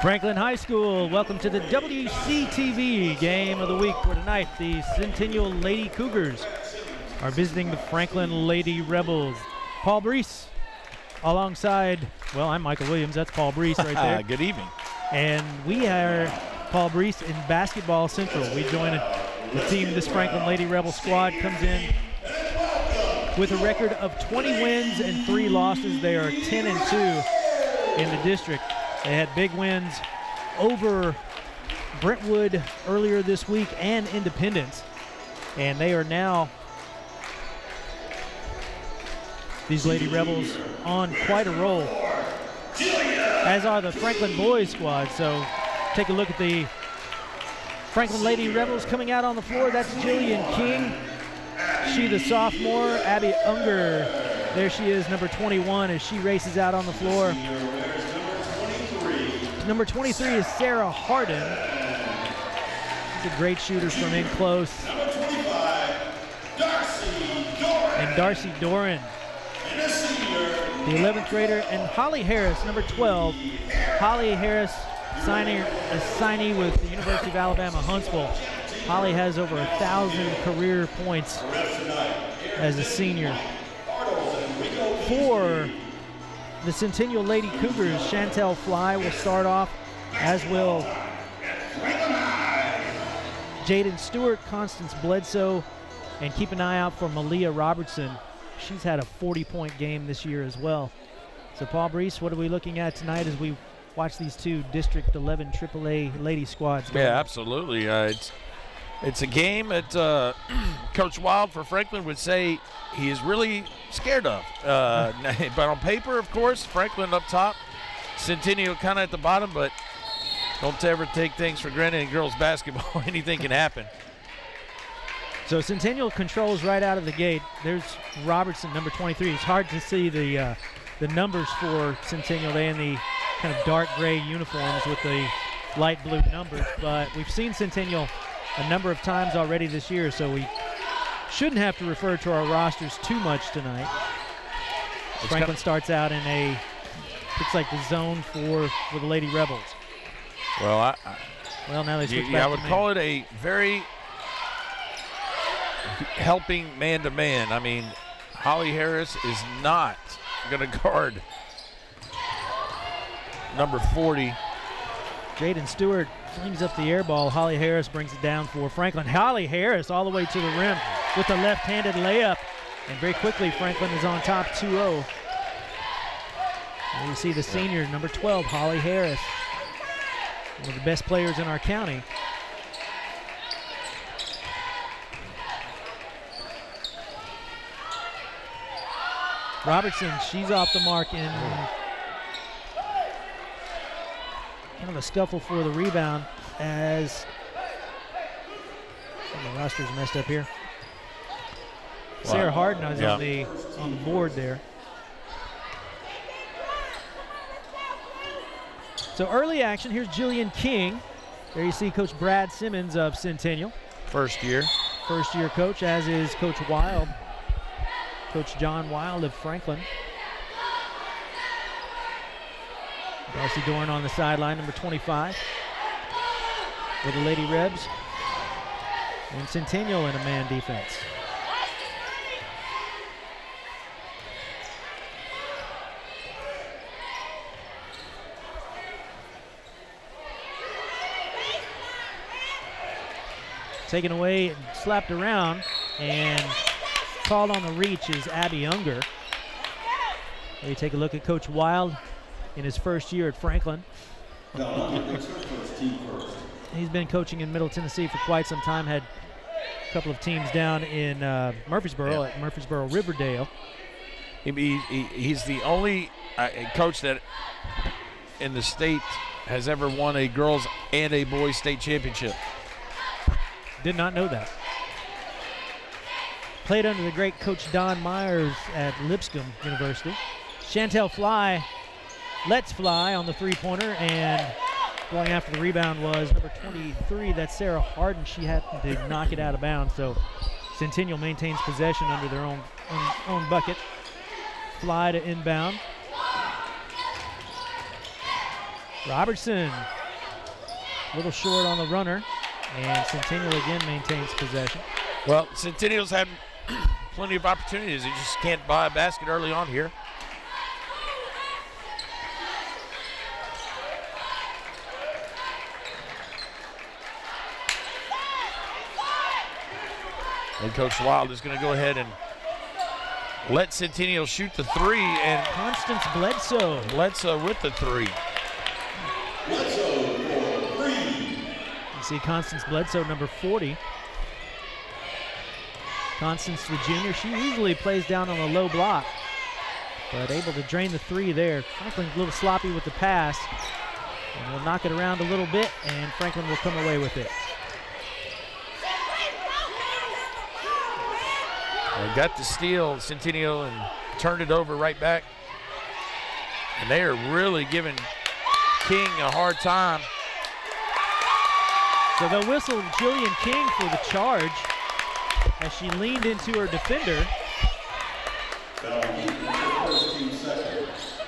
Franklin High School, welcome to the WC-TV game of the week for tonight. The Centennial Lady Cougars are visiting the Franklin Lady Rebels. Paul Breece alongside, well, I'm Michael Williams. That's Paul Breece right there. Good evening. And we are Paul Breece in Basketball Central. We join the team. This Franklin Lady Rebel squad comes in with a record of 20 wins and 3 losses. They are 10-2 in the district. They had big wins over Brentwood earlier this week and Independence. And they are now, these Lady Rebels, on quite a roll, as are the Franklin Boys squad. So take a look at the Franklin Lady Rebels coming out on the floor. That's Jillian King. She, the sophomore. Abby Unger, there she is, number 21, as she races out on the floor. Number 23 is Sarah Harden. She's a great shooter from in close. And Darcy Doran, the 11th grader. And Holly Harris, number 12. Holly Harris, a signee with the University of Alabama, Huntsville. Holly has over 1,000 career points as a senior. For the Centennial Lady Cougars, Chantel Fly will start off, as will Jaden Stewart, Constance Bledsoe, and keep an eye out for Malia Robertson. She's had a 40-point game this year as well. So, Paul Breece, what are we looking at tonight as we watch these two District 11 AAA lady squads go? Yeah, absolutely. It's a game that Coach Wild for Franklin would say he is really scared of. But on paper, of course, Franklin up top, Centennial kind of at the bottom, but don't ever take things for granted in girls basketball. Anything can happen. So Centennial controls right out of the gate. There's Robertson, number 23. It's hard to see the numbers for Centennial. They in the kind of dark gray uniforms with the light blue numbers, but we've seen Centennial a number of times already this year, so we shouldn't have to refer to our rosters too much tonight. Franklin starts out in a, looks like the zone for the Lady Rebels. Well, now they switch back. I would call it a very helping man-to-man. I mean, Holly Harris is not going to guard number 40. Jaden Stewart flings up the air ball. Holly Harris brings it down for Franklin. Holly Harris all the way to the rim with the left-handed layup. And very quickly, Franklin is on top 2-0. And you see the senior, number 12, Holly Harris, one of the best players in our county. Robertson, she's off the mark in kind of a scuffle for the rebound as the roster's messed up here. Wow. Sarah Harden is on the board there. So early action. Here's Jillian King. There you see Coach Brad Simmons of Centennial. First year coach, as is Coach Wild. Coach John Wild of Franklin. Darcy Dorn on the sideline, number 25 for the Lady Rebs. And Centennial in a man defense. Taken away and slapped around, and called on the reach is Abby Unger. There you take a look at Coach Wild in his first year at Franklin. He's been coaching in Middle Tennessee for quite some time, had a couple of teams down in Murfreesboro, at Murfreesboro Riverdale. He's the only coach that in the state has ever won a girls and a boys state championship. Did not know that. Played under the great Coach Don Myers at Lipscomb University. Chantel Fly lets fly on the three-pointer, and going after the rebound was number 23. That's Sarah Harden. She happened to knock it out of bounds, so Centennial maintains possession under their own bucket. Fly to inbound. Robertson, a little short on the runner, and Centennial again maintains possession. Well, Centennial's had plenty of opportunities. They just can't buy a basket early on here. And Coach Wild is going to go ahead and let Centennial shoot the three, and Constance Bledsoe. Bledsoe with the three. Bledsoe for 3. You see Constance Bledsoe, number 40. Constance, the junior, she usually plays down on a low block, but able to drain the three there. Franklin a little sloppy with the pass, and will knock it around a little bit, and Franklin will come away with it. Got the steal, Centennial, and turned it over right back. And they are really giving King a hard time. So they'll whistle Jillian King for the charge as she leaned into her defender.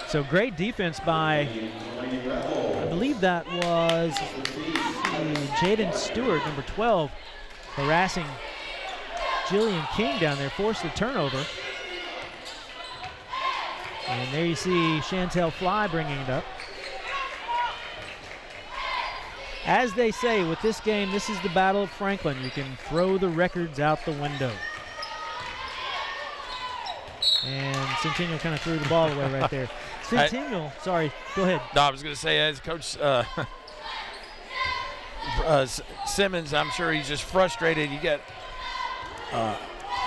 So great defense by, I believe that was Jaden Stewart, number 12, harassing Jillian King down there, forced the turnover. And there you see Chantel Fly bringing it up. As they say, with this game, this is the Battle of Franklin. You can throw the records out the window. And Centennial kind of threw the ball away right there. Centennial, sorry, go ahead. No, I was going to say, as Coach Simmons, I'm sure he's just frustrated. You got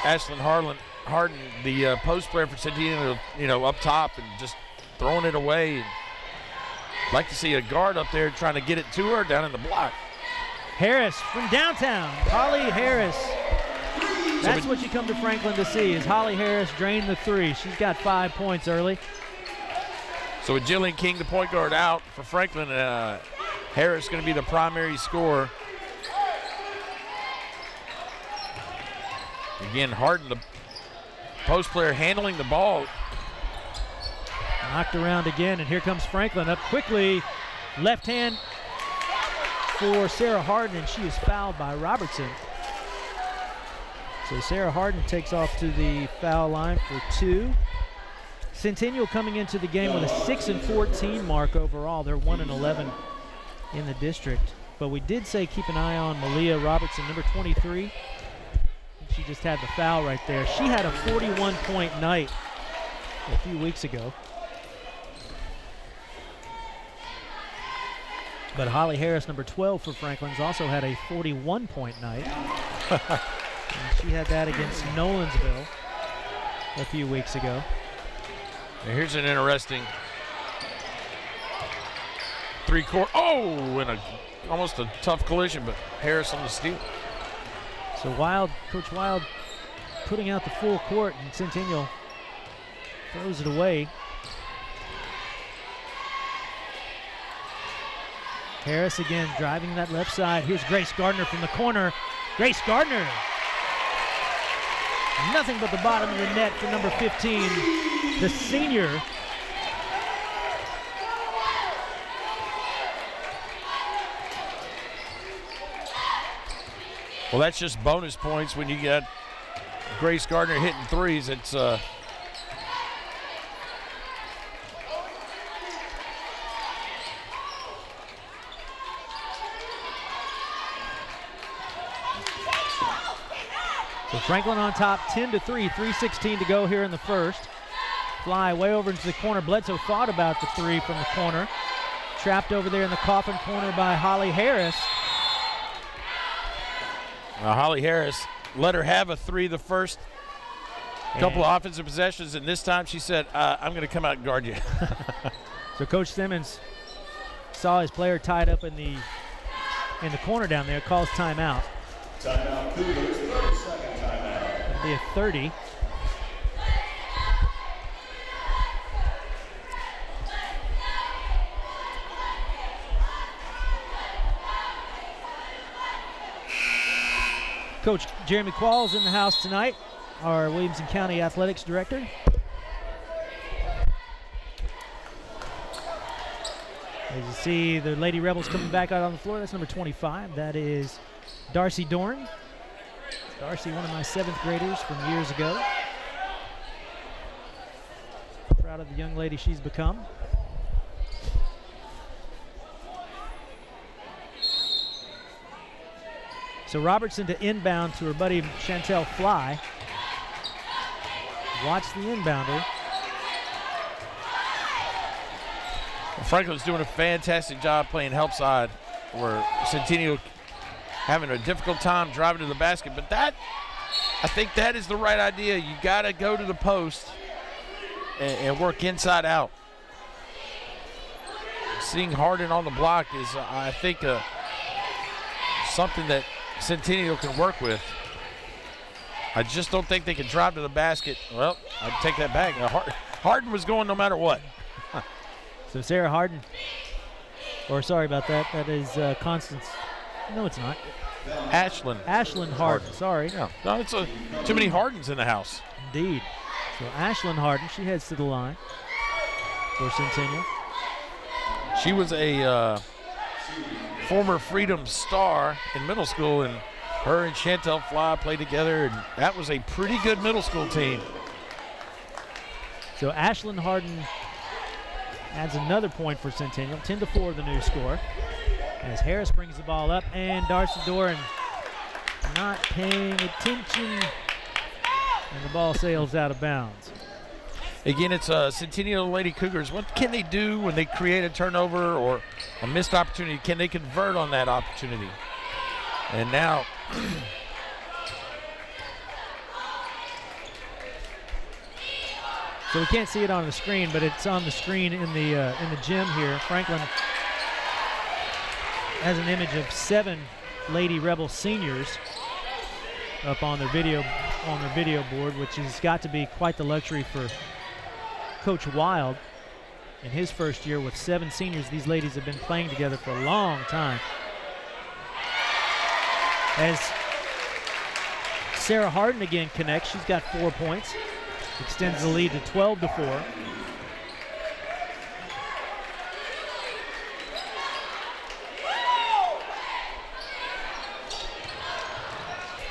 Ashlyn Harden, the post player for Centennial, up top and just throwing it away. I'd like to see a guard up there trying to get it to her down in the block. Harris from downtown, Holly Harris. That's what you come to Franklin to see, is Holly Harris drain the three. She's got 5 points early. So with Jillian King, the point guard, out for Franklin, Harris going to be the primary scorer. Again, Harden, the post player, handling the ball. Knocked around again, and here comes Franklin up quickly. Left hand for Sarah Harden, and she is fouled by Robertson. So Sarah Harden takes off to the foul line for 2. Centennial coming into the game with a 6-14 mark overall. They're 1-11 in the district. But we did say keep an eye on Malia Robertson, number 23. She just had the foul right there. She had a 41-point night a few weeks ago. But Holly Harris, number 12 for Franklin's, also had a 41-point night. And she had that against Nolensville a few weeks ago. Now here's an interesting three-quarter. Oh, and almost a tough collision, but Harris on the steal. So Coach Wild putting out the full court, and Centennial throws it away. Harris again driving that left side. Here's Grace Gardner from the corner. Grace Gardner. Nothing but the bottom of the net for number 15, the senior. Well, that's just bonus points when you get Grace Gardner hitting threes. It's So Franklin on top, 10-3, 3:16 to go here in the first. Fly way over into the corner. Bledsoe thought about the three from the corner. Trapped over there in the coffin corner by Holly Harris. Holly Harris let her have a three the first couple of offensive possessions, and this time she said, I'm going to come out and guard you. So Coach Simmons saw his player tied up in the corner down there, calls timeout. Timeout, Cougars, 30-second timeout. It'll be a 30. Coach Jeremy Qualls in the house tonight, our Williamson County Athletics Director. As you see, the Lady Rebels coming back out on the floor. That's number 25. That is Darcy Dorn. Darcy, one of my 7th graders from years ago. Proud of the young lady she's become. So Robertson to inbound to her buddy Chantel Fly. Watch the inbounder. Well, Franklin's doing a fantastic job playing help side, where Centennial having a difficult time driving to the basket. But I think that is the right idea. You got to go to the post and work inside out. Seeing Harden on the block is, I think, something that Centennial can work with. I just don't think they can drive to the basket. Well, I'd take that back. Harden was going no matter what. So Sarah Harden, or sorry about that, that is Constance. No, it's not. Ashlyn Harden, sorry. Yeah. No, it's too many Hardens in the house. Indeed. So Ashlyn Harden, she heads to the line for Centennial. She was a former Freedom star in middle school, and her and Chantel Fly played together, and that was a pretty good middle school team. So Ashlyn Harden adds another point for Centennial. 10-4 the new score. As Harris brings the ball up, and Darcy Doran not paying attention, and the ball sails out of bounds. Again, it's Centennial Lady Cougars. What can they do when they create a turnover or a missed opportunity? Can they convert on that opportunity? And now so we can't see it on the screen, but it's on the screen in the gym here. Franklin has an image of 7 Lady Rebel seniors up on their video board, which has got to be quite the luxury for Coach Wild in his first year with 7 seniors. These ladies have been playing together for a long time. As Sarah Harden again connects, she's got 4 points, extends the lead to 12-4.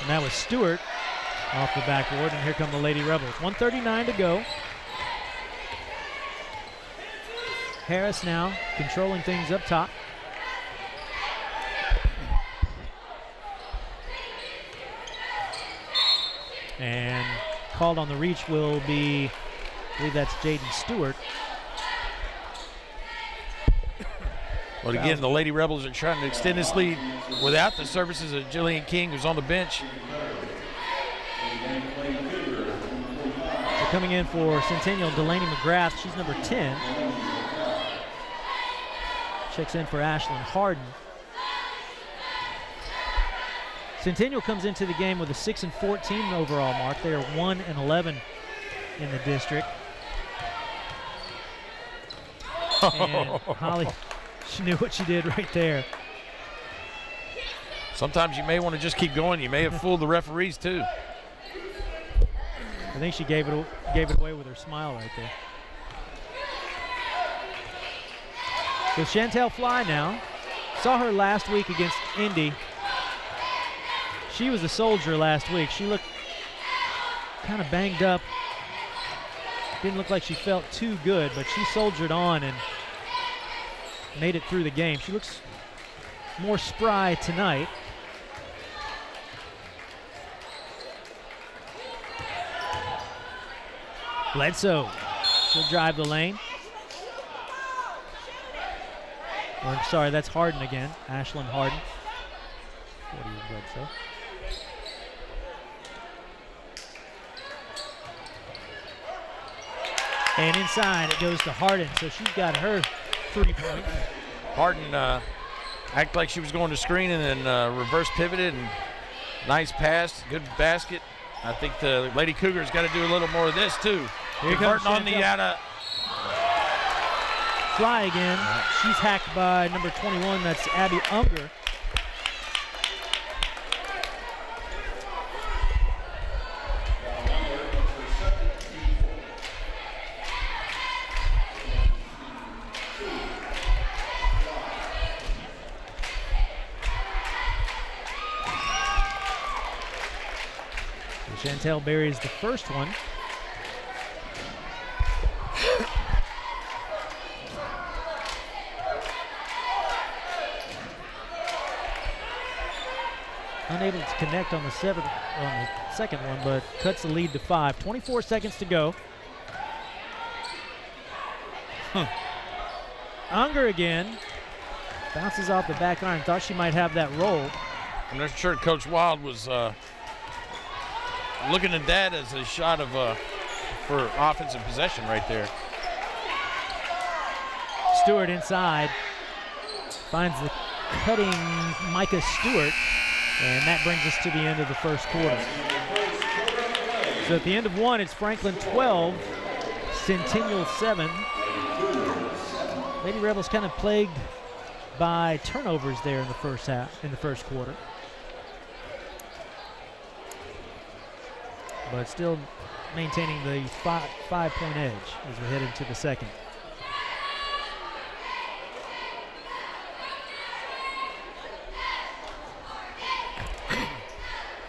And that was Stewart off the backboard, and here come the Lady Rebels. 1:39 to go. Harris now controlling things up top. And called on the reach will be, I believe that's Jaden Stewart. But again, the Lady Rebels are trying to extend this lead without the services of Jillian King, who's on the bench. So coming in for Centennial, Delaney McGrath, she's number 10. Checks in for Ashlyn Harden. Centennial comes into the game with a 6-14 overall mark. They are 1-11 in the district. And Holly, she knew what she did right there. Sometimes you may want to just keep going. You may have fooled the referees too. I think she gave it away with her smile right there. So Chantel Fly now. Saw her last week against Indy. She was a soldier last week. She looked kind of banged up. Didn't look like she felt too good, but she soldiered on and made it through the game. She looks more spry tonight. Bledsoe, she'll drive the lane. Or, sorry, that's Harden again, Ashlyn Harden. What are you, Bledsoe? And inside it goes to Harden, so she's got her 3 points. Harden acted like she was going to screen and then reverse pivoted, and nice pass, good basket. I think the Lady Cougars got to do a little more of this too. Here comes Converting on the Fly again. She's hacked by number 21, that's Abby Unger. Chantel buries the first one. Unable to connect on the second one, but cuts the lead to 5. 24 seconds to go. Unger again. Bounces off the back iron. Thought she might have that roll. I'm not sure Coach Wild was looking at that as a shot of for offensive possession right there. Stewart inside. Finds the cutting Micah Stewart. And that brings us to the end of the first quarter. So at the end of one, it's Franklin 12, Centennial 7. Lady Rebels kind of plagued by turnovers there in the first quarter. But still maintaining the five-point edge as we head into the second.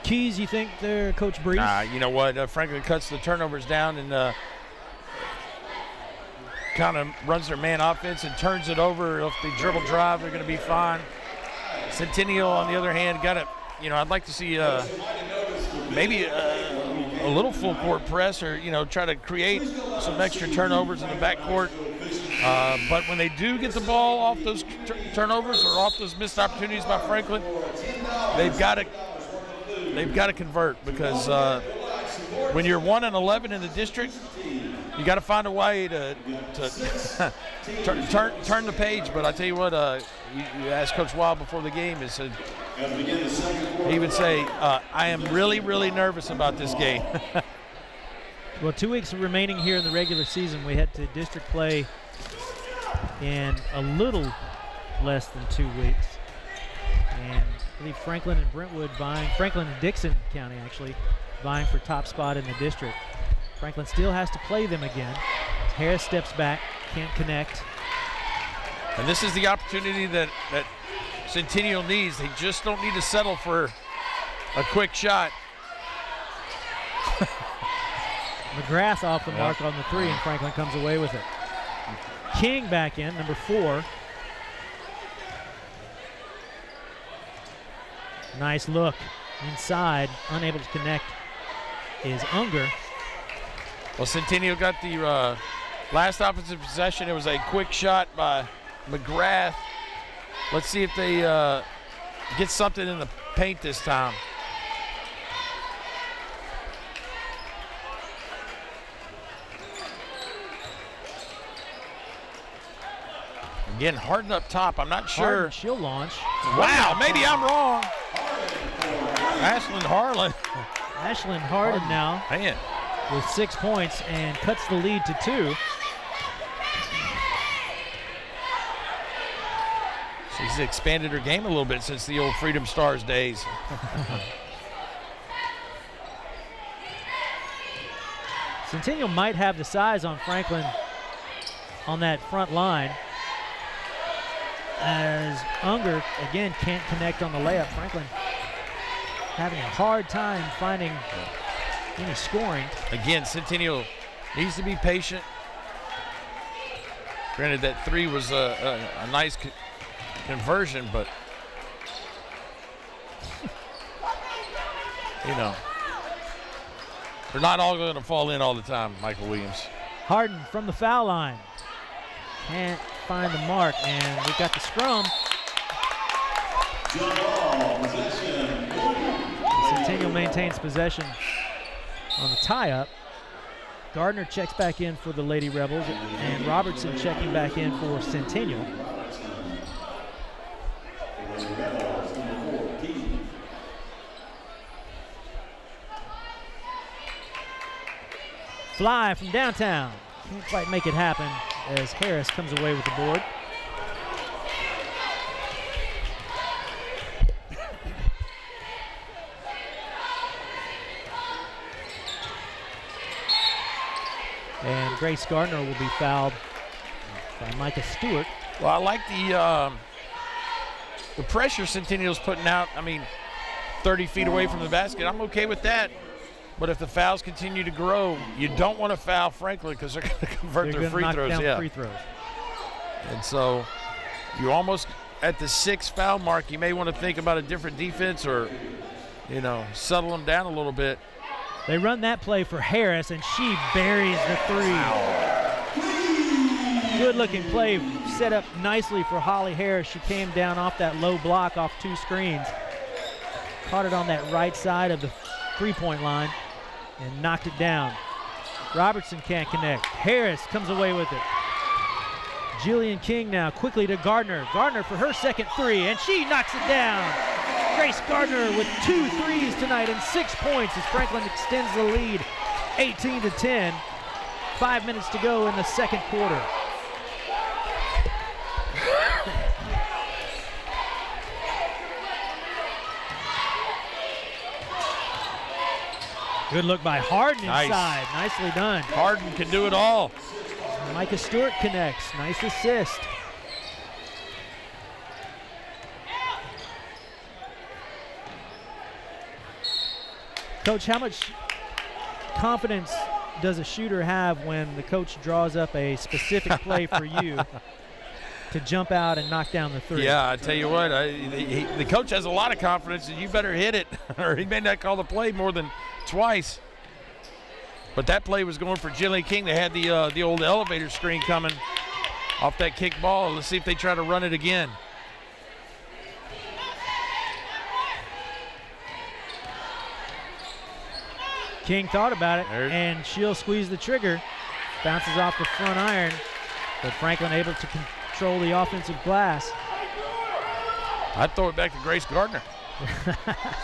Keys, you think there, Coach Breece? You know what? Franklin cuts the turnovers down and kind of runs their man offense and turns it over. If they dribble drive, they're going to be fine. Centennial, on the other hand, got to, I'd like to see maybe a little full court press or, try to create some extra turnovers in the backcourt. But when they do get the ball off those turnovers or off those missed opportunities by Franklin, they've got to convert because when you're 1-11 in the district, you got to find a way to turn the page. But I tell you what, you asked Coach Wild before the game, he would say, I am really, really nervous about this game. Well, 2 weeks remaining here in the regular season. We head to district play in a little less than 2 weeks. And I believe Franklin and Brentwood Franklin and Dixon County actually vying for top spot in the district. Franklin still has to play them again. Harris steps back, can't connect. And this is the opportunity that Centennial needs. They just don't need to settle for a quick shot. McGrath off the mark on the 3, and Franklin comes away with it. King back in, number 4. Nice look inside, unable to connect is Unger. Well, Centennial got the last offensive possession. It was a quick shot by McGrath. Let's see if they get something in the paint this time. Again, Harden up top. I'm not sure. Harden, she'll launch. Wow, maybe I'm wrong. Ashlyn Harlan. Ashlyn Harden now with 6 points and cuts the lead to 2. She's expanded her game a little bit since the old Freedom Stars days. Centennial might have the size on Franklin on that front line, as Unger again can't connect on the layup. Franklin having a hard time finding any scoring. Again, Centennial needs to be patient. Granted, that 3 was a nice conversion, but they're not all going to fall in all the time, Michael Williams. Harden from the foul line. Can't find the mark, and we've got the scrum. Centennial maintains possession on the tie-up. Gardner checks back in for the Lady Rebels, and Robertson checking back in for Centennial. Fly from downtown. Can't quite make it happen as Harris comes away with the board. And Grace Gardner will be fouled by Micah Stewart. Well, I like the pressure Centennial's putting out. I mean, 30 feet away from the basket. I'm okay with that. But if the fouls continue to grow, you don't want to foul Franklin because they're going to convert their free throws. Down free throws. And so you almost at the 6th foul mark, you may want to think about a different defense or, you know, settle them down a little bit. They run that play for Harris, and she buries the 3. Good-looking play set up nicely for Holly Harris. She came down off that low block off 2 screens. Caught it on that right side of the 3-point line and knocked it down. Robertson can't connect. Harris comes away with it. Jillian King now quickly to Gardner. Gardner for her second 3, and she knocks it down. Grace Gardner with 2 threes tonight and 6 points as Franklin extends the lead 18-10. 5 minutes to go in the second quarter. Good look by Harden inside. Nicely done. Harden can do it all. Micah Stewart connects. Nice assist. Coach, how much confidence does a shooter have when the coach draws up a specific play for you to jump out and knock down the 3? Yeah, I tell you what, the coach has a lot of confidence, and you better hit it, or he may not call the play more than twice. But that play was going for Jillian King. They had the old elevator screen coming off that kick ball. Let's see if they try to run it again. King thought about it, and she'll squeeze the trigger. Bounces off the front iron, but Franklin able to control the offensive glass. I'd throw it back to Grace Gardner.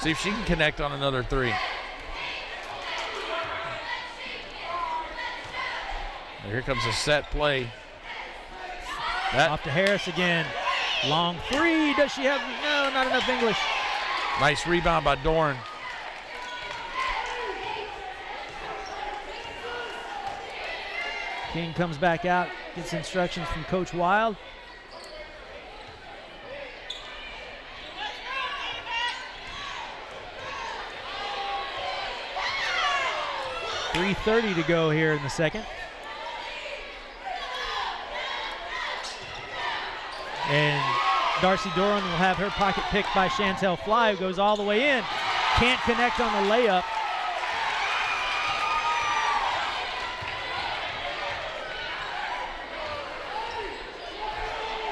See if she can connect on another 3. And here comes a set play. Off to Harris again. Long 3. Does she have? No, not enough English. Nice rebound by Dorn. King comes back out, gets instructions from Coach Wild. .330 to go here in the second. And Darcy Doran will have her pocket picked by Chantel Fly, who goes all the way in. Can't connect on the layup.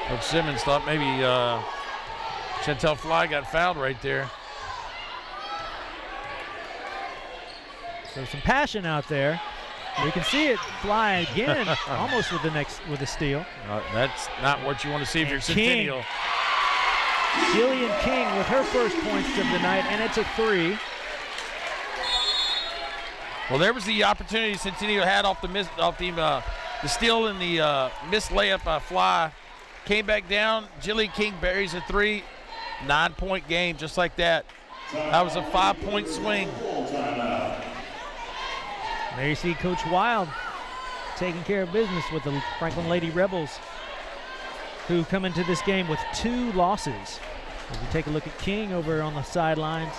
Coach Simmons thought maybe Chantel Fly got fouled right there. So some passion out there. We can see it fly again, almost with the steal. That's not what you want to see if you're Centennial. Jillian King with her first points of the night, and it's a 3. Well, there was the opportunity Centennial had off the steal and the missed layup by Fly. Came back down. Jillian King buries a 3. 9-point game, just like that. That was a 5-point swing. There you see Coach Wild taking care of business with the Franklin Lady Rebels, who come into this game with 2 losses. As we take a look at King over on the sidelines,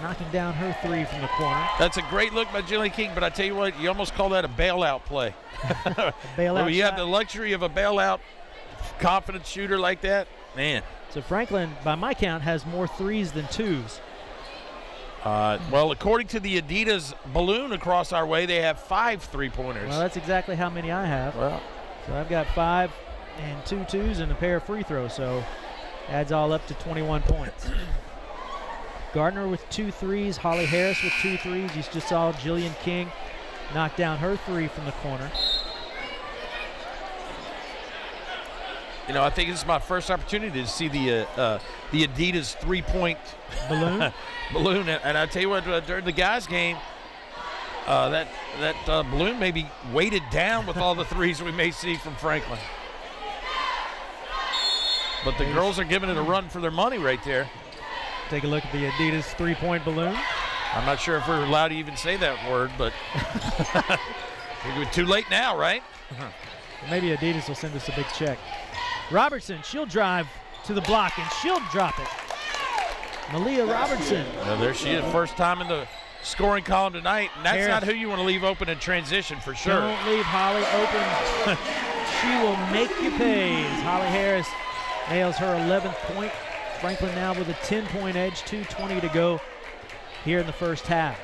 knocking down her 3 from the corner. That's a great look by Jillian King, but I tell you what, you almost call that a bailout play. Bailout you shot. have the luxury of a bailout confident shooter like that, man. So Franklin, by my count, has more 3s than 2s. Well, according to the Adidas balloon across our way, they have 5 3-pointers. Well, that's exactly how many I have. Well, so I've got 5 and 2 2s and a pair of free throws, so adds all up to 21 points. Gardner with 2 3s, Holly Harris with 2 3s. You just saw Jillian King knock down her 3 from the corner. You know, I think this is my first opportunity to see the Adidas 3-point balloon. And I tell you what, during the guys' game, that balloon may be weighted down with all the 3s we may see from Franklin. But the girls are giving it a run for their money right there. Take a look at the Adidas 3-point balloon. I'm not sure if we're allowed to even say that word, but it's too late now, right? Maybe Adidas will send us a big check. Robertson, she'll drive to the block and she'll drop it. Malia Robertson. There she is, first time in the scoring column tonight, and that's Harris. not who you want to leave open in transition for sure. Don't leave Holly open. She will make you pay as Holly Harris nails her 11th point. Franklin now with a 10-point edge, 2:20 to go here in the first half.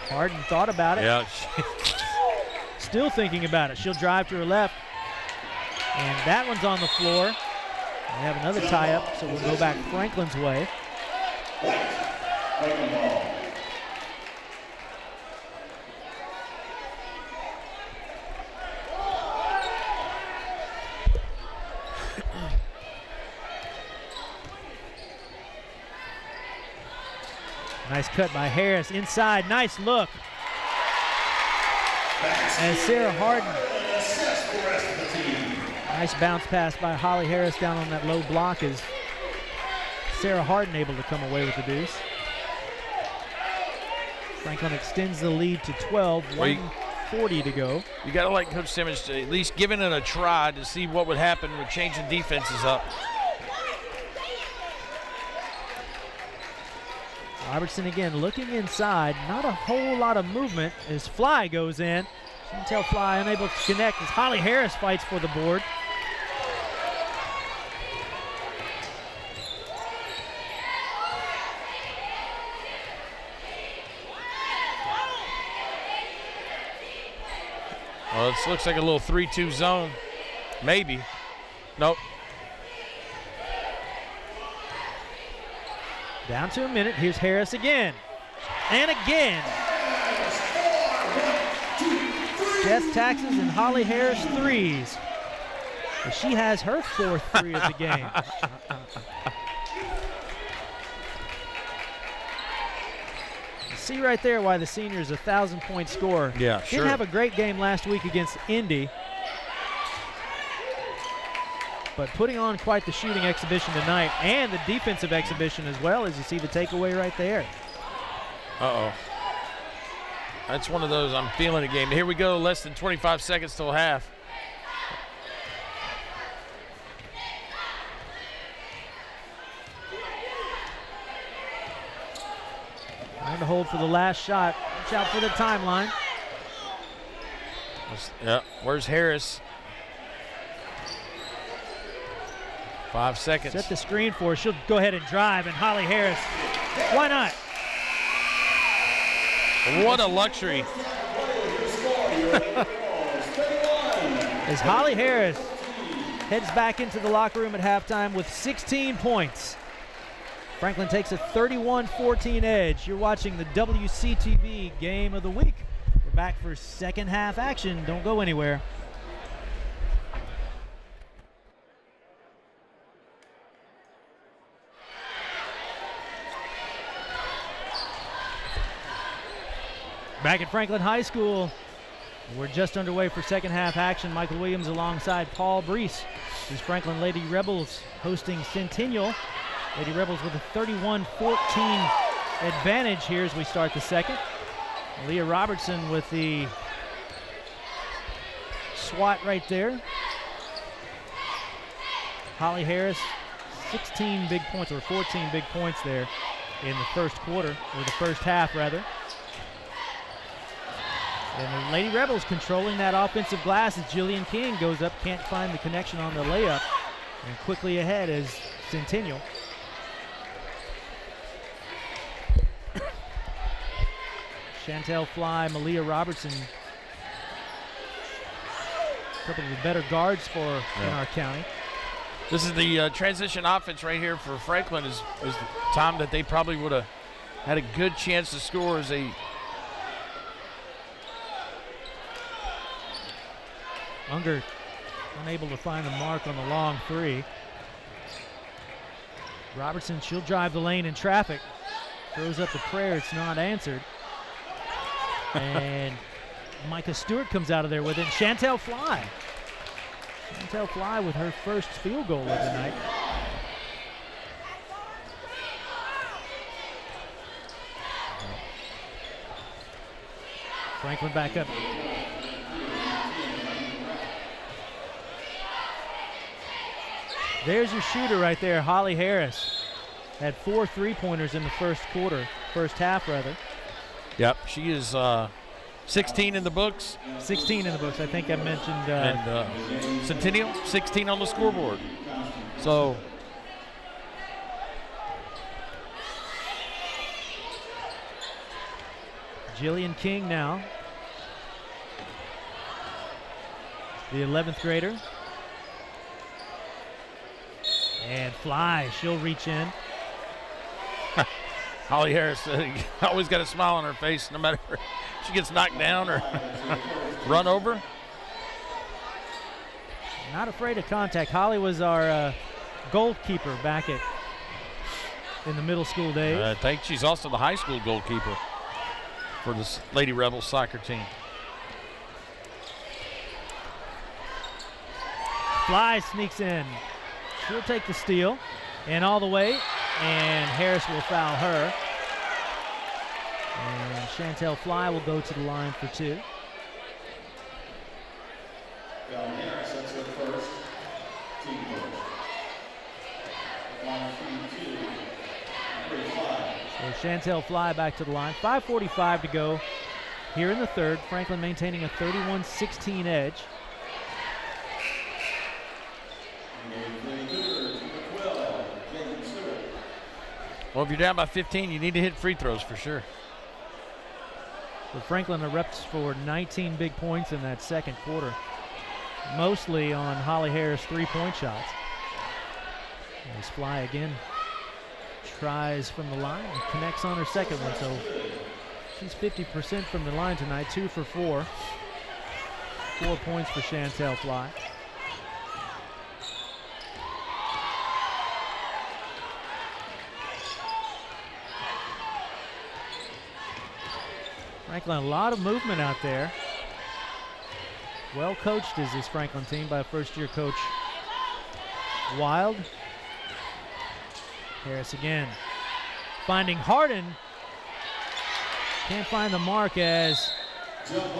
Harden thought about it. Yeah. Still thinking about it. She'll drive to her left. And that one's on the floor. We have another tie-up, so we'll go back Franklin's way. Franklin ball. Nice cut by Harris. Inside, nice look. As Sarah Harden. Nice bounce pass by Holly Harris down on that low block as Sarah Harden able to come away with the deuce. Franklin extends the lead to 12, 1:40 to go. You got to like Coach Simmons to at least giving it a try to see what would happen with changing defenses up. Robertson again looking inside. Not a whole lot of movement as Fly goes in. Chantel Fly unable to connect as Holly Harris fights for the board. Well, this looks like a little 3-2 zone. Maybe. Nope. Down to a minute. Here's Harris again. And again. Jess Taxes and Holly Harris threes. But she has her 4th three of the game. You see right there why the senior is a 1,000-point scorer. Yeah, sure. Didn't have a great game last week against Indy, but putting on quite the shooting exhibition tonight and the defensive exhibition as well, as you see the takeaway right there. Uh-oh. That's one of those I'm feeling a game. Here we go, less than 25 seconds till half. Trying to hold for the last shot. Watch out for the timeline. Yeah, where's Harris? 5 seconds. Set the screen for her. She'll go ahead and drive, and Holly Harris, why not? What a luxury. As Holly Harris heads back into the locker room at halftime with 16 points. Franklin takes a 31-14 edge. You're watching the WC-TV Game of the Week. We're back for second half action. Don't go anywhere. Back at Franklin High School, we're just underway for second half action. Michael Williams alongside Paul Breece. This is Franklin Lady Rebels hosting Centennial. Lady Rebels with a 31-14 advantage here as we start the second. Leah Robertson with the swat right there. Holly Harris, 16 big points, or 14 big points there in the first quarter, or the first half rather. And the Lady Rebels controlling that offensive glass as Jillian King goes up, can't find the connection on the layup, and quickly ahead is Centennial. Chantel Fly, Malia Robertson, a couple of the better guards for in our county. This is the transition offense right here for Franklin is the time that they probably would have had a good chance to score as they Unger unable to find the mark on the long three. Robertson, she'll drive the lane in traffic. Throws up the prayer, it's not answered. And Micah Stewart comes out of there with it. Chantel Fly. Chantel Fly with her first field goal of the night. Franklin back up. There's your shooter right there, Holly Harris. Had 4 3-pointers in the first half rather. Yep, she is 16 in the books. 16 in the books. I think I mentioned. And Centennial, 16 on the scoreboard. So Jillian King now, the 11th grader. And fly, she'll reach in. Holly Harris always got a smile on her face no matter if she gets knocked down or run over. Not afraid of contact. Holly was our goalkeeper back in the middle school days. I think she's also the high school goalkeeper for the Lady Rebels soccer team. Fly sneaks in. She'll take the steal and all the way, and Harris will foul her. And Chantel Fly will go to the line for 2. Harris, that's her first team coach. Line 2, so Chantel Fly back to the line. 5:45 to go here in the third. Franklin maintaining a 31-16 edge. Well, if you're down by 15, you need to hit free throws for sure. So Franklin erupts for 19 big points in that second quarter, mostly on Holly Harris 3-point shots. As Fly again tries from the line and connects on her second one, so she's 50% from the line tonight, 2 for 4. 4 points for Chantel Fly. Franklin, a lot of movement out there. Well coached is this Franklin team by first-year coach Wild. Harris again, finding Harden. Can't find the mark as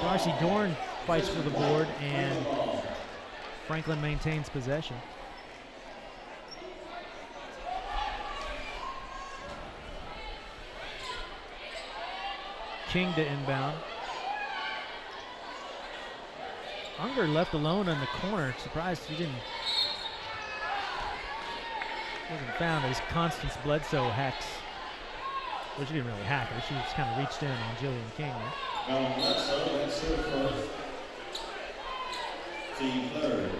Darcy Dorn fights for the board, and Franklin maintains possession. King to inbound. Unger left alone in the corner. Surprised he wasn't found as Constance Bledsoe hacks. Well, she didn't really hack her. She just kind of reached in on Jillian King there. Bledsoe, that's her first. Team third.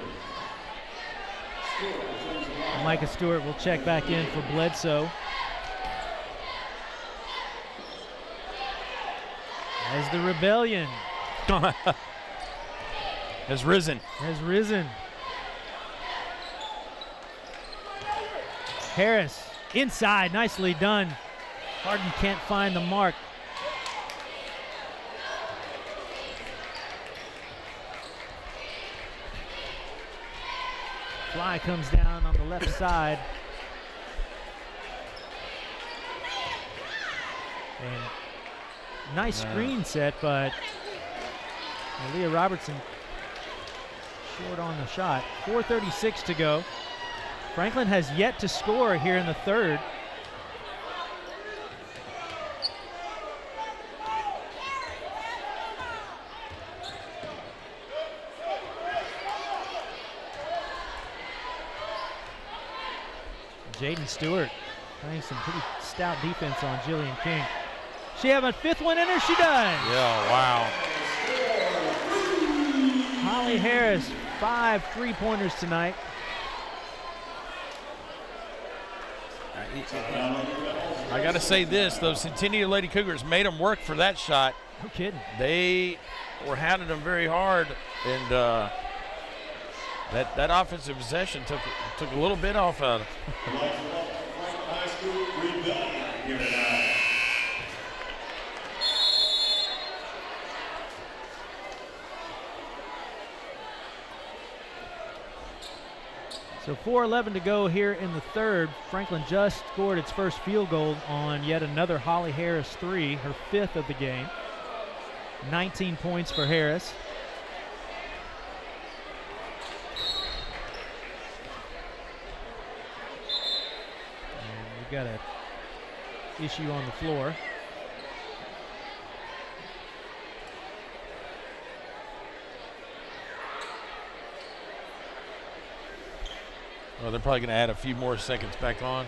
Micah Stewart will check back in for Bledsoe. As the rebellion has risen. Harris inside, nicely done. Harden can't find the mark. Fly comes down on the left side. And nice screen set, but Leah Robertson short on the shot. 4:36 to go. Franklin has yet to score here in the third. Jaden Stewart playing some pretty stout defense on Jillian King. She have a 5th one in her? She does. Yeah, wow. Holly Harris, 5 3-pointers tonight. I got to say this, those Centennial Lady Cougars made them work for that shot. No kidding. They were hounding them very hard, and that offensive possession took a little bit off of it. High School rebellion here tonight. So 4:11 to go here in the third. Franklin just scored its first field goal on yet another Holly Harris 3, her 5th of the game. 19 points for Harris. And we we've got an issue on the floor. Well, they're probably going to add a few more seconds back on.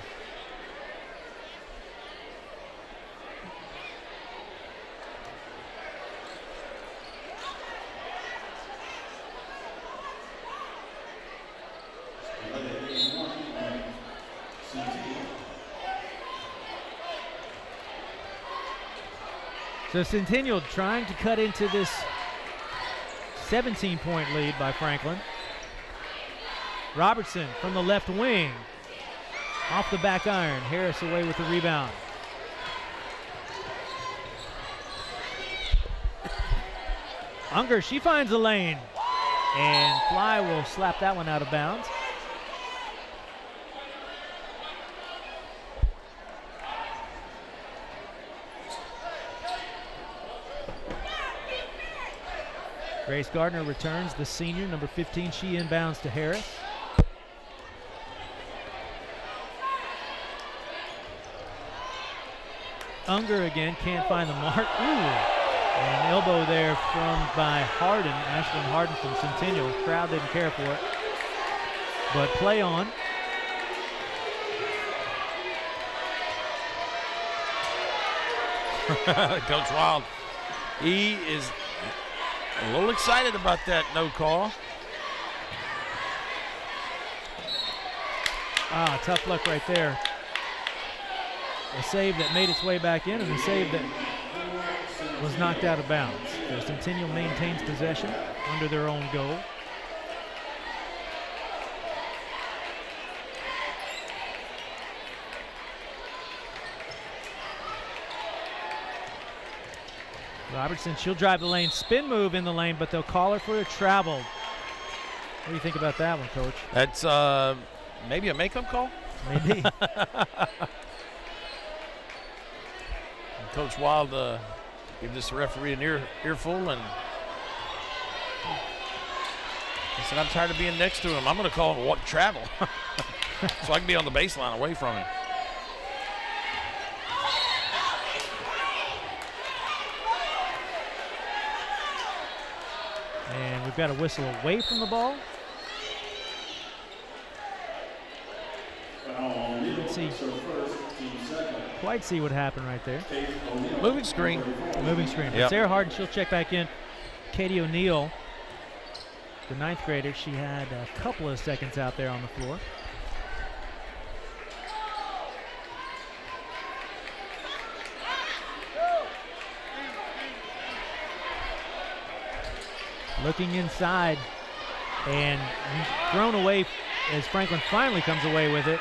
So Centennial trying to cut into this 17-point lead by Franklin. Robertson from the left wing. Off the back iron. Harris away with the rebound. Unger, she finds the lane. And Fly will slap that one out of bounds. Grace Gardner returns, the senior, number 15. She inbounds to Harris. Unger again, can't find the mark. Ooh, and an elbow there by Harden, Ashlyn Harden from Centennial. Crowd didn't care for it, but play on. Coach Wild, he is a little excited about that no call. Ah, tough luck right there. A save that made its way back in and a save that was knocked out of bounds. So Centennial maintains possession under their own goal. Robertson, she'll drive the lane, spin move in the lane, but they'll call her for a travel. What do you think about that one, Coach? That's maybe a makeup call? Maybe. Coach Wild give this referee an earful, and he said, I'm tired of being next to him. I'm going to call him travel so I can be on the baseline away from him. And we've got a whistle away from the ball. Quite see what happened right there. Moving screen. Moving screen. Yep. Sarah Harden, she'll check back in. Katie O'Neill, the 9th grader, she had a couple of seconds out there on the floor. Looking inside and thrown away as Franklin finally comes away with it.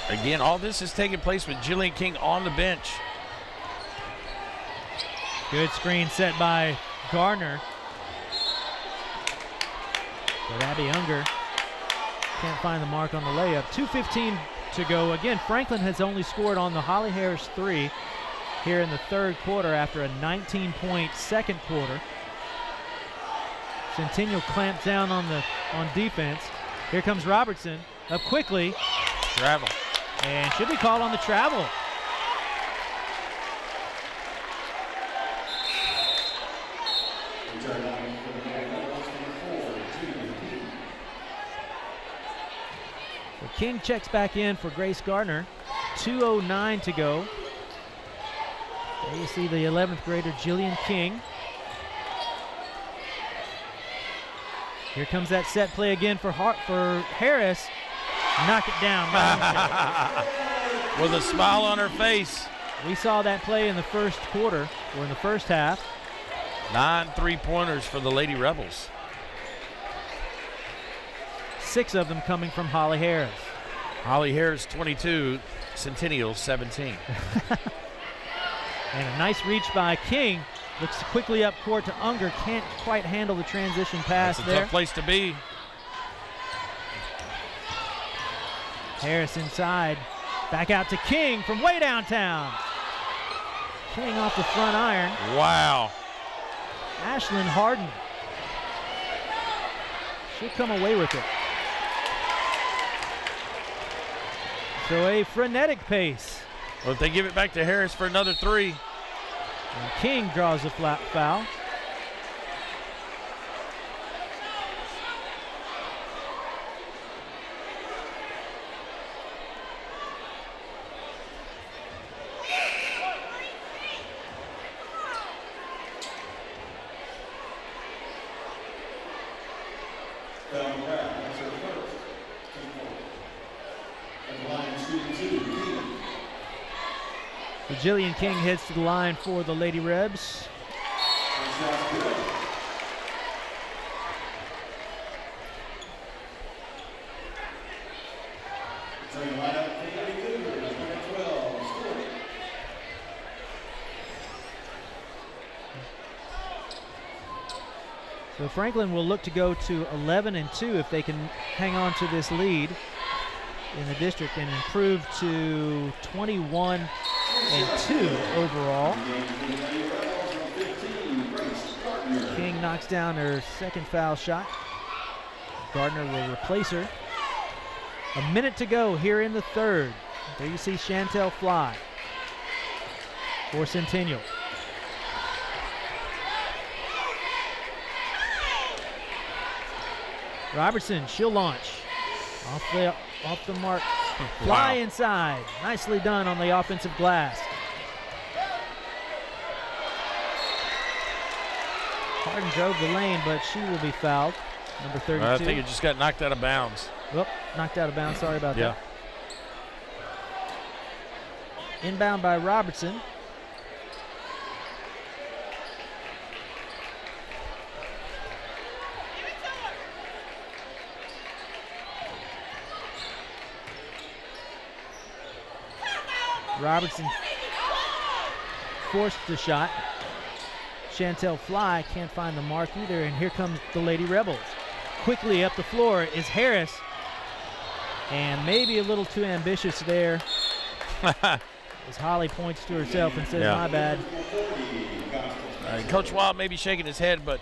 Again, all this is taking place with Jillian King on the bench. Good screen set by Garner. But Abby Unger can't find the mark on the layup. 2:15 to go. Again, Franklin has only scored on the Holly Harris 3 here in the third quarter after a 19-point second quarter. Centennial clamped down on defense. Here comes Robertson up quickly. Travel. And should be called on the travel. So King checks back in for Grace Gardner. 2:09 to go. There you see the 11th grader Jillian King. Here comes that set play again for Harris. Knock it down. With a smile on her face. We saw that play in the first quarter, or in the first half. 9 3-pointers for the Lady Rebels. 6 of them coming from Holly Harris. Holly Harris 22, Centennial 17. And a nice reach by King. Looks quickly up court to Unger. Can't quite handle the transition pass That's a there. tough place to be. Harris inside. Back out to King from way downtown. King off the front iron. Wow. Ashlyn Harden. She'll come away with it. So a frenetic pace. Well, if they give it back to Harris for another 3. And King draws a flat foul. So Jillian King heads to the line for the Lady Rebs. So Franklin will look to go to 11-2 if they can hang on to this lead in the district and improve to 21-2 overall. King knocks down her second foul shot. Gardner will replace her. A minute to go here in the third. There you see Chantel Fly for Centennial. Robertson, she'll launch. Off the mark. Fly inside. Nicely done on the offensive glass. Harden drove the lane, but she will be fouled. Number 32. I think it just got knocked out of bounds. Whoop, knocked out of bounds. Sorry about that. Inbound by Robertson. Robertson forced the shot. Chantel Fly can't find the mark either, and here comes the Lady Rebels. Quickly up the floor is Harris, and maybe a little too ambitious there as Holly points to herself and says, my bad. Coach Wild may be shaking his head, but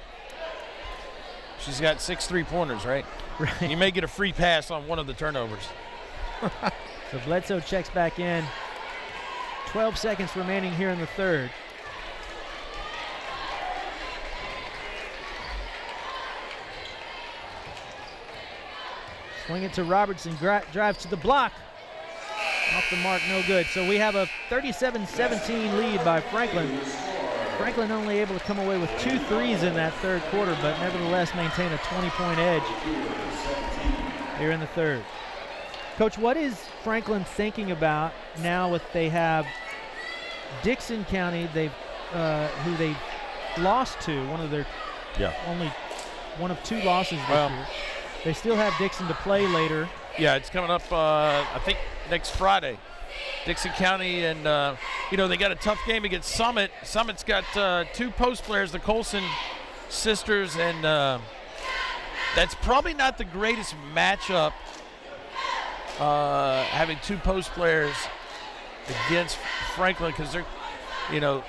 she's got 6 3-pointers, right? Right. You may get a free pass on one of the turnovers. So Bledsoe checks back in. 12 seconds remaining here in the third. Swing it to Robertson, drives to the block. Off the mark, no good. So we have a 37-17 lead by Franklin. Franklin only able to come away with 2 threes in that third quarter, but nevertheless maintain a 20-point edge here in the third. Coach, what is Franklin thinking about now with they have Dixon County, who they lost to, one of their only one of 2 losses this year. They still have Dixon to play later. Yeah, it's coming up, I think, next Friday. Dixon County, and, they got a tough game against Summit. Summit's got 2 post players, the Colson sisters, and that's probably not the greatest matchup, having 2 post players against Franklin, because they're, I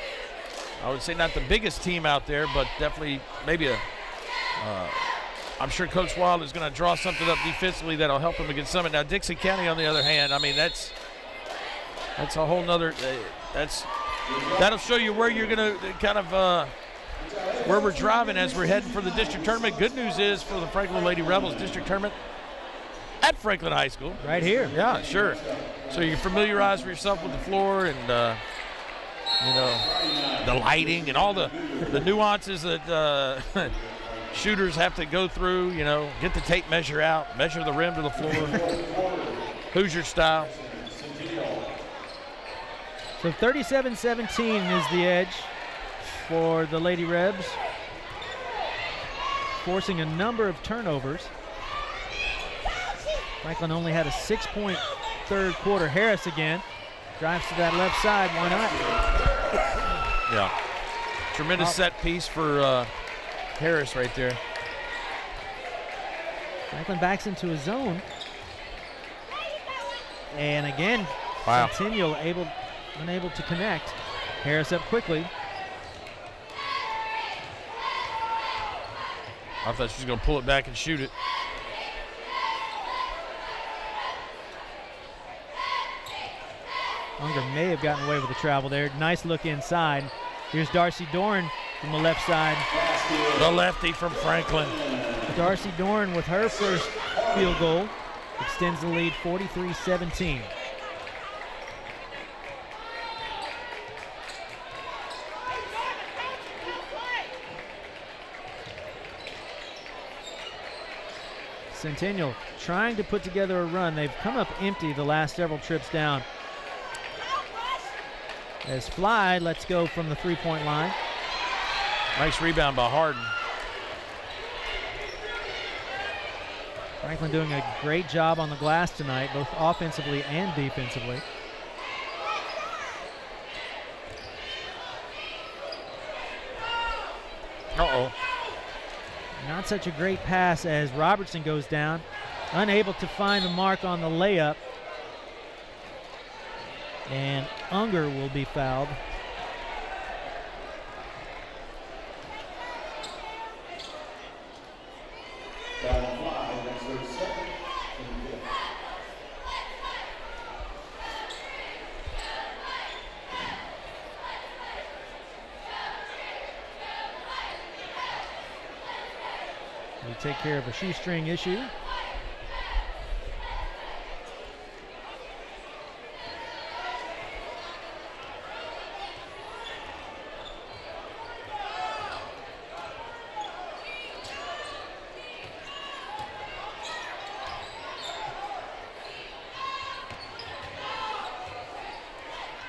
would say not the biggest team out there, but definitely maybe I'm sure Coach Wild is going to draw something up defensively that'll help him against Summit. Now, Dixon County, on the other hand, I mean, that's a whole nother, that'll show you where you're going to kind of, where we're driving as we're heading for the district tournament. Good news is for the Franklin Lady Rebels district tournament at Franklin High School. Right here. Yeah, sure. So you familiarize yourself with the floor and, the lighting and all the nuances that shooters have to go through, get the tape measure out, measure the rim to the floor. Hoosier style. So 37-17 is the edge for the Lady Rebs, forcing a number of turnovers. Franklin only had a 6-point third quarter. Harris again drives to that left side. Why not? Yeah. Tremendous set piece for Harris right there. Franklin backs into a zone. And again, wow. Centennial unable to connect. Harris up quickly. I thought she was going to pull it back and shoot it. Unger may have gotten away with the travel there. Nice look inside. Here's Darcy Dorn from the left side. The lefty from Franklin. Darcy Dorn with her first field goal extends the lead 43-17. Centennial trying to put together a run. They've come up empty the last several trips down. As Fly lets go from the three-point line. Nice rebound by Harden. Franklin doing a great job on the glass tonight, both offensively and defensively. Uh-oh. Not such a great pass as Robertson goes down, unable to find the mark on the layup. And Unger will be fouled. We take care of a shoestring issue.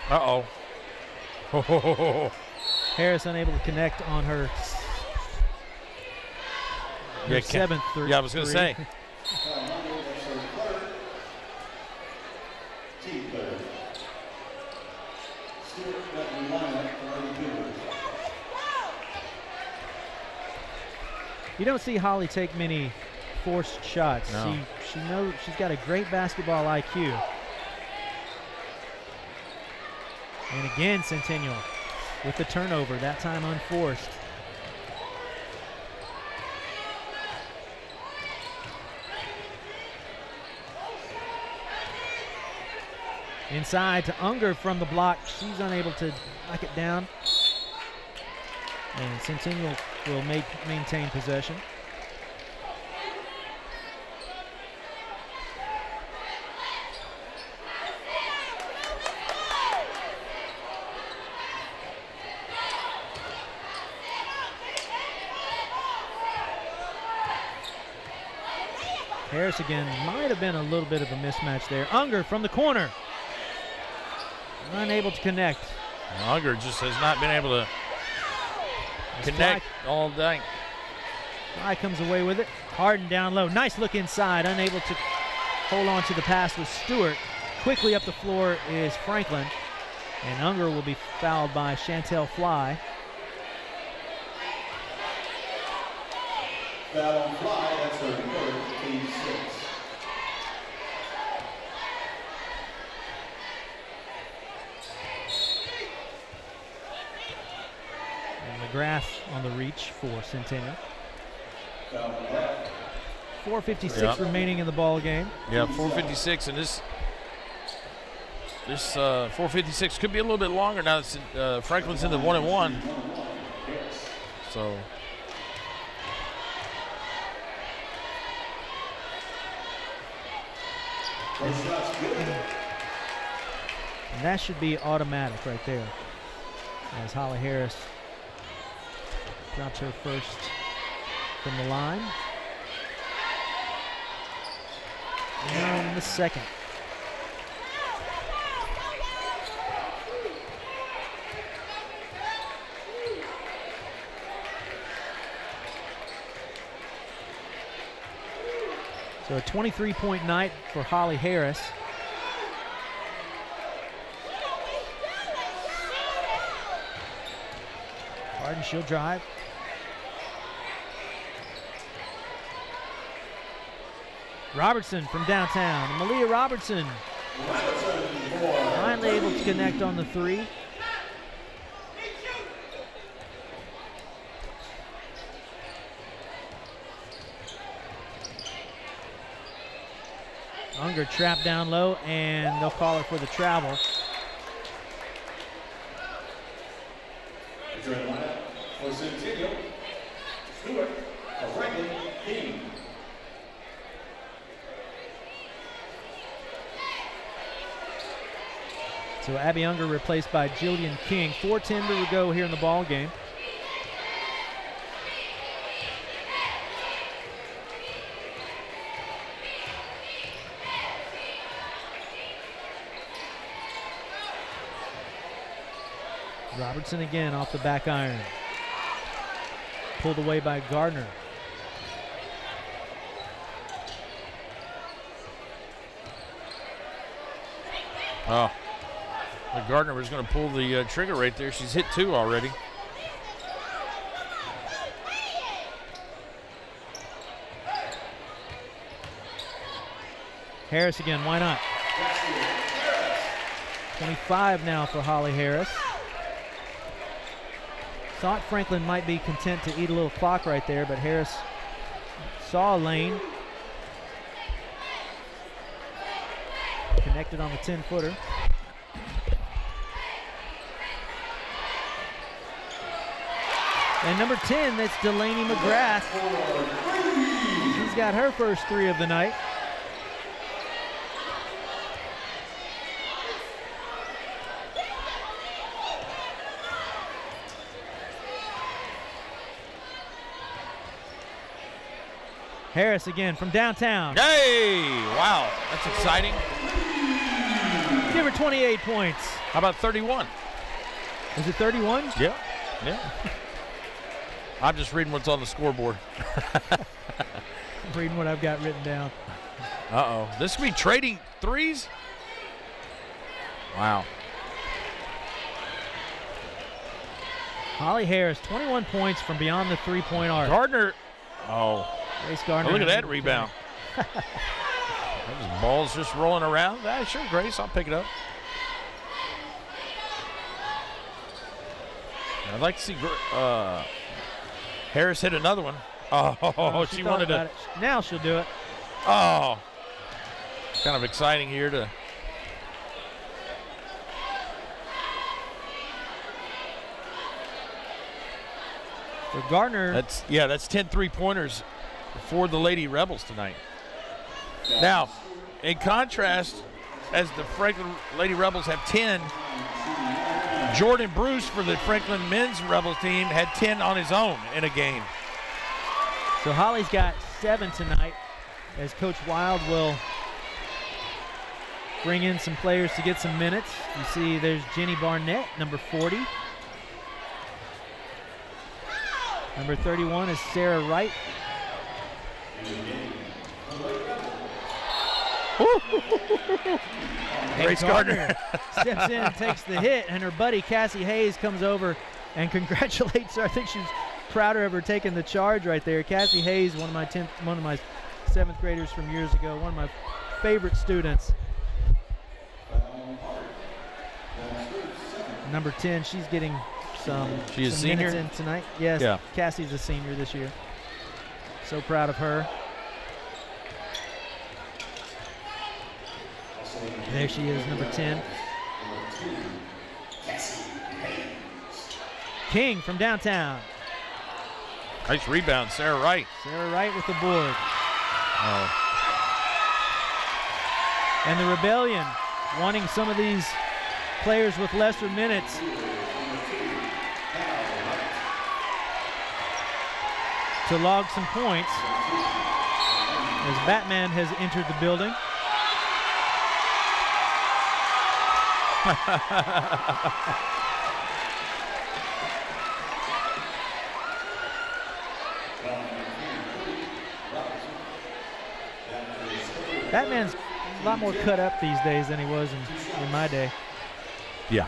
Uh-oh. Harris unable to connect on her seventh three. Yeah, I was going to say. You don't see Holly take many forced shots. No. She knows she's got a great basketball IQ. And again, Centennial with the turnover, that time unforced. Inside to Unger from the block. She's unable to knock it down. And Centennial will maintain possession. Harris again, might have been a little bit of a mismatch there. Unger from the corner. Unable to connect. Unger just has not been able to connect all day. Fly comes away with it. Harden down low. Nice look inside. Unable to hold on to the pass with Stewart. Quickly up the floor is Franklin. And Unger will be fouled by Chantel Fly. Foul on Fly, that's her third, team 6. And McGrath on the reach for Centennial. 4:56 remaining in the ball game. Yeah, 4:56, and this 4:56 could be a little bit longer now that Franklin's in the 1-and-1. So. And that should be automatic right there, as Holly Harris drops her first from the line. And the second. So a 23-point night for Holly Harris. Harden, she'll drive. Robertson from downtown. Malia Robertson finally able to connect on the three. Unger trapped down low, and they'll call her for the travel. Entering lineup for Centennial, Stewart, Franklin, King. So Abby Unger replaced by Jillian King. 4:10 to go here in the ball game. Robertson again off the back iron. Pulled away by Gardner. Oh, Gardner was going to pull the trigger right there. She's hit 2 already. Harris again, why not? 25 now for Holly Harris. Thought Franklin might be content to eat a little clock right there, but Harris saw a lane. Connected on the 10-footer. And number 10, that's Delaney McGrath. She's got her first 3 of the night. Harris again from downtown. Hey, wow, that's exciting. Give her 28 points. How about 31? Is it 31? Yeah, yeah. I'm just reading what's on the scoreboard. I'm reading what I've got written down. Uh-oh. This could be trading threes? Wow. Holly Harris, 21 points from beyond the three-point arc. Gardner. Oh. Grace Gardner. Oh, look at that rebound. Those balls just rolling around. Ah, sure, Grace. I'll pick it up. I'd like to see Harris hit another one. Oh, she wanted to. Now she'll do it. Oh. Kind of exciting here to. For Gardner. That's 10 3-pointers for the Lady Rebels tonight. Now, in contrast, as the Franklin Lady Rebels have 10, Jordan Breece for the Franklin men's Rebels team had 10 on his own in a game. So Holly's got 7 tonight, as Coach Wild will bring in some players to get some minutes. You see there's Jenny Barnett, number 40. Number 31 is Sarah Wright. Grace Gardner steps in and takes the hit, and her buddy Cassie Hayes comes over and congratulates her. I think she's prouder of her taking the charge right there. Cassie Hayes, one of my 7th graders from years ago, one of my favorite students. Number 10, she's getting some minutes in tonight. Yes, yeah. Cassie's a senior this year. So proud of her. There she is, number 10. King from downtown. Nice rebound, Sarah Wright. Sarah Wright with the board. Oh. And the Rebellion wanting some of these players with lesser minutes. To log some points as Batman has entered the building. Batman's a lot more cut up these days than he was in my day. Yeah.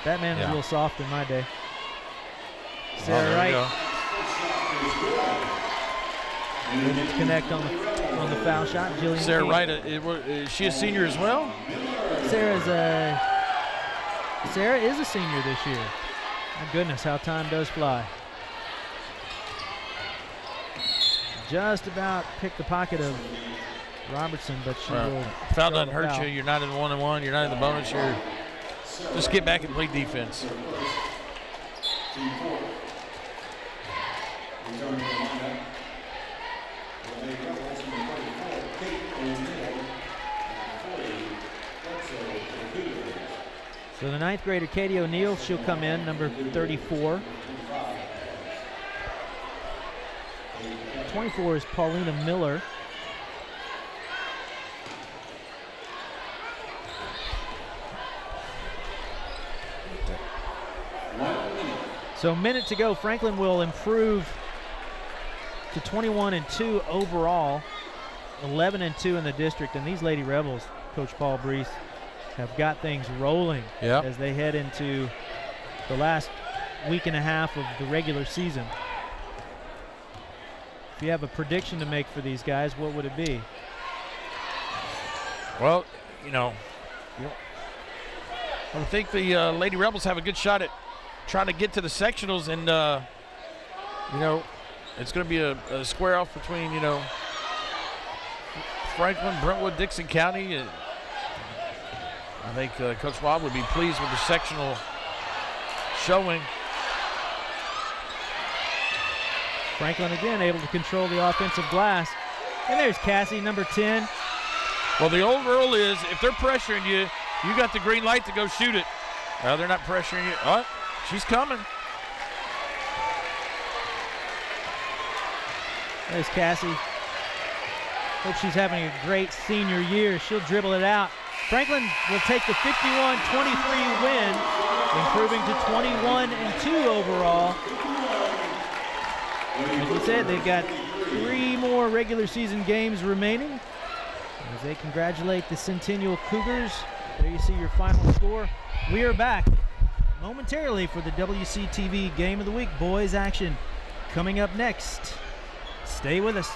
Batman was a little soft in my day. Sarah Wright. Connect on the foul shot. Jillian Sarah King. Wright, is she a senior as well? Sarah is a senior this year. My goodness, how time does fly. Just about picked the pocket of Robertson, but she will. Foul doesn't hurt you. You're not in the 1-on-1. You're not in the bonus. Just get back and play defense. Team 4. Returning to the lineup. The Lady Rebels, number 34, Kate O'Neill. And 40, Bledsoe for the Cougars. So the 9th grader, Katie O'Neill, she'll come in, number 34. 24 is Paulina Miller. So a minute to go. Franklin will improve to 21-2 overall, 11-2 in the district. And these Lady Rebels, Coach Paul Breece, have got things rolling as they head into the last week and a half of the regular season. If you have a prediction to make for these guys, what would it be? Well, I think the Lady Rebels have a good shot at trying to get to the sectionals, and it's going to be a square off between Franklin, Brentwood, Dixon County. I think Coach Wild would be pleased with the sectional showing. Franklin again able to control the offensive glass. And there's Cassie, number 10. Well, the old rule is if they're pressuring you, you got the green light to go shoot it. Well, they're not pressuring you. Oh, she's coming. There's Cassie. Hope she's having a great senior year. She'll dribble it out. Franklin will take the 51-23 win, improving to 21-2 overall. As we said, they've got 3 more regular season games remaining. As they congratulate the Centennial Cougars. There you see your final score. We are back momentarily for the WC-TV Game of the Week boys action coming up next. Stay with us.